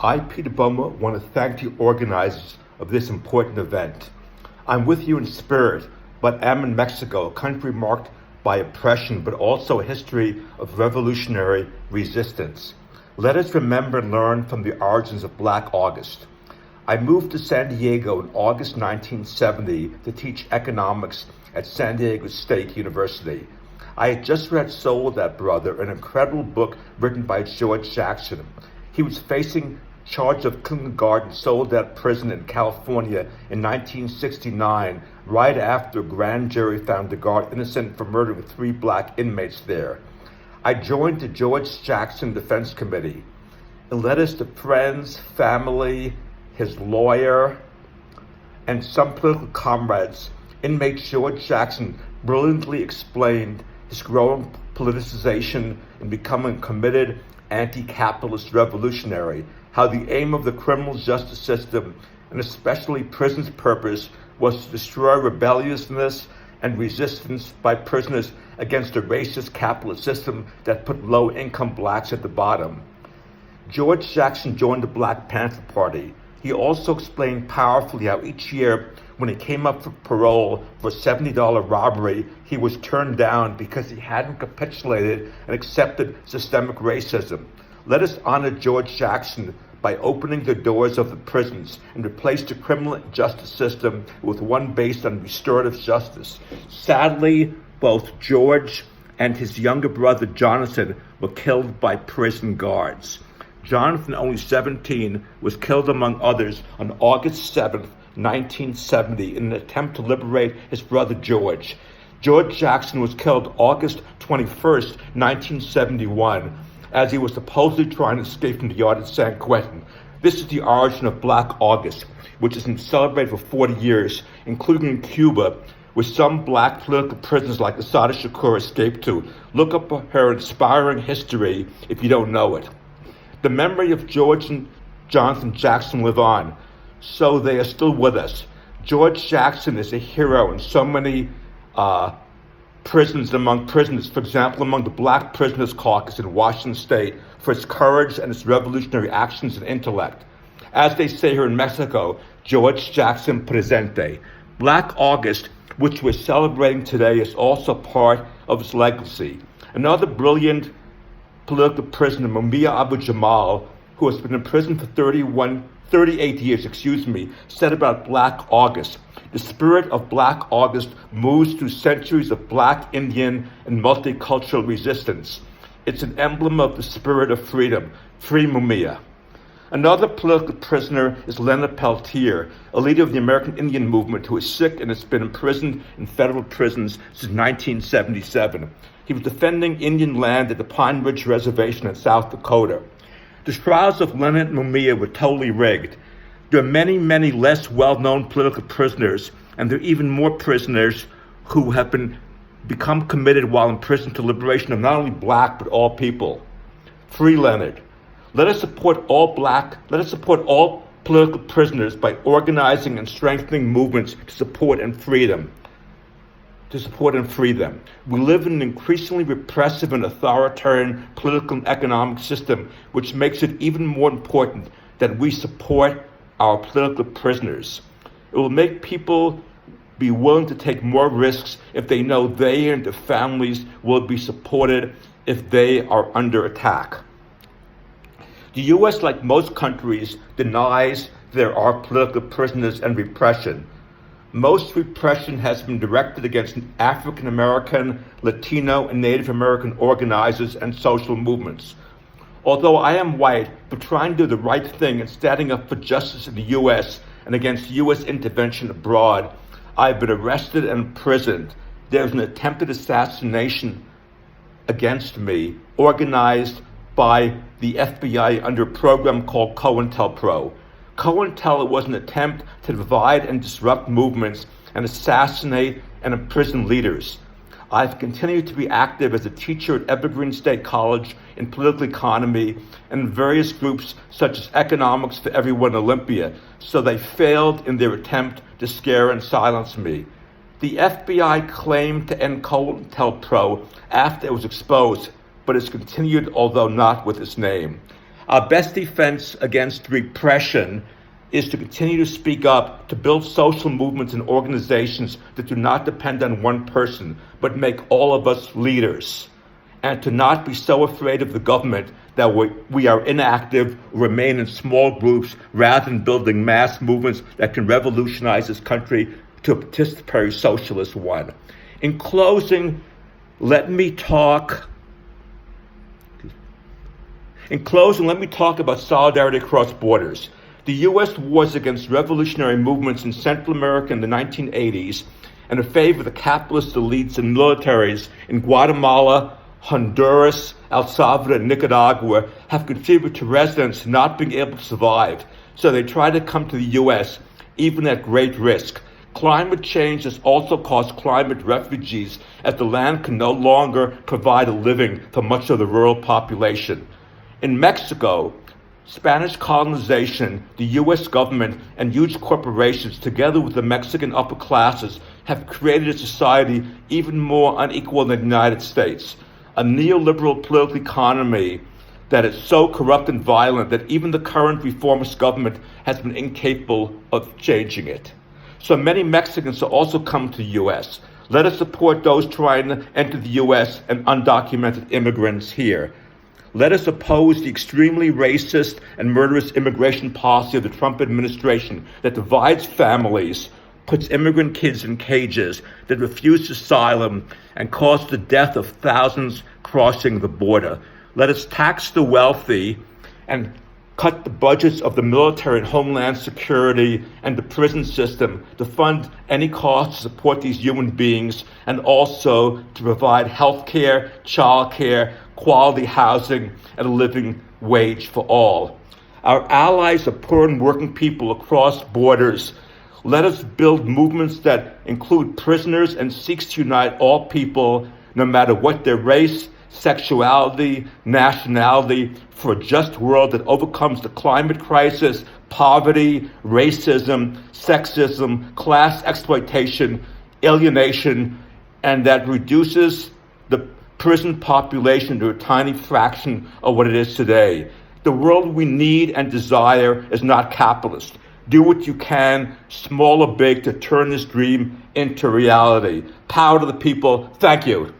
I, Peter Boma, want to thank the organizers of this important event. I'm with you in spirit, but am in Mexico, a country marked by oppression, but also a history of revolutionary resistance. Let us remember and learn from the origins of Black August. I moved to San Diego in August 1970 to teach economics at San Diego State University. I had just read Soul of That Brother, an incredible book written by George Jackson. He was facing charge of kindergarten sold at prison in California in 1969, right after a grand jury found the guard innocent for murdering 3 black inmates there. I joined the George Jackson Defense Committee. It led us to friends, family, his lawyer, and some political comrades. Inmate George Jackson brilliantly explained his growing politicization in becoming a committed anti-capitalist revolutionary, how the aim of the criminal justice system, and especially prison's purpose, was to destroy rebelliousness and resistance by prisoners against a racist capitalist system that put low-income blacks at the bottom. George Jackson joined the Black Panther Party. He also explained powerfully how each year, when he came up for parole for a $70 robbery, he was turned down because he hadn't capitulated and accepted systemic racism. Let us honor George Jackson by opening the doors of the prisons and replace the criminal justice system with one based on restorative justice. Sadly, both George and his younger brother Jonathan were killed by prison guards. Jonathan, only 17, was killed among others on August 7th, 1970 in an attempt to liberate his brother George. George Jackson was killed August 21st, 1971, as he was supposedly trying to escape from the yard at San Quentin. This is the origin of Black August, which has been celebrated for 40 years, including in Cuba, where some black political prisoners like Assata Shakur escaped to. Look up her inspiring history if you don't know it. The memory of George and Jonathan Jackson live on, so they are still with us. George Jackson is a hero in so many prisons among prisoners, for example, among the Black Prisoners Caucus in Washington State, for its courage and its revolutionary actions and intellect. As they say here in Mexico, George Jackson presente. Black August, which we're celebrating today, is also part of its legacy. Another brilliant political prisoner, Mumia Abu-Jamal, who has been in prison for 38 years, said about Black August: the spirit of Black August moves through centuries of Black, Indian, and multicultural resistance. It's an emblem of the spirit of freedom. Free Mumia. Another political prisoner is Leonard Peltier, a leader of the American Indian movement who is sick and has been imprisoned in federal prisons since 1977. He was defending Indian land at the Pine Ridge Reservation in South Dakota. The trials of Leonard Mumia were totally rigged. There are many, many less well-known political prisoners, and there are even more prisoners who have become committed while in prison to liberation of not only black, but all people. Free Leonard. Let us support all political prisoners by organizing and strengthening movements to support and free them. We live in an increasingly repressive and authoritarian political and economic system, which makes it even more important that we support our political prisoners. It will make people be willing to take more risks if they know they and their families will be supported if they are under attack. The U.S., like most countries, denies there are political prisoners and repression. Most repression has been directed against African American, Latino, and Native American organizers and social movements. Although I am white, but trying to do the right thing and standing up for justice in the U.S. and against U.S. intervention abroad, I've been arrested and imprisoned. There's an attempted assassination against me, organized by the FBI under a program called COINTELPRO. COINTEL was an attempt to divide and disrupt movements and assassinate and imprison leaders. I've continued to be active as a teacher at Evergreen State College in political economy and in various groups such as Economics for Everyone Olympia, so they failed in their attempt to scare and silence me. The FBI claimed to end COINTELPRO after it was exposed, but it's continued, although not with its name. Our best defense against repression is to continue to speak up, to build social movements and organizations that do not depend on one person, but make all of us leaders, and to not be so afraid of the government that we are inactive, remain in small groups, rather than building mass movements that can revolutionize this country to a participatory socialist one. In closing, let me talk about solidarity across borders. The U.S. wars against revolutionary movements in Central America in the 1980s and in favor of the capitalist elites and militaries in Guatemala, Honduras, El Salvador, and Nicaragua have contributed to residents not being able to survive, so they try to come to the U.S., even at great risk. Climate change has also caused climate refugees, as the land can no longer provide a living for much of the rural population. In Mexico, Spanish colonization, the U.S. government, and huge corporations, together with the Mexican upper classes, have created a society even more unequal than the United States. A neoliberal political economy that is so corrupt and violent that even the current reformist government has been incapable of changing it. So many Mexicans are also coming to the U.S. Let us support those trying to enter the U.S. and undocumented immigrants here. Let us oppose the extremely racist and murderous immigration policy of the Trump administration that divides families, puts immigrant kids in cages, that refuse asylum, and causes the death of thousands crossing the border. Let us tax the wealthy and cut the budgets of the military and homeland security and the prison system to fund any cost to support these human beings, and also to provide health care, child care, quality housing, and a living wage for all. Our allies are poor and working people across borders. Let us build movements that include prisoners and seeks to unite all people, no matter what their race, sexuality, nationality, for a just world that overcomes the climate crisis, poverty, racism, sexism, class exploitation, alienation, and that reduces the prison population to a tiny fraction of what it is today. The world we need and desire is not capitalist. Do what you can, small or big, to turn this dream into reality. Power to the people. Thank you.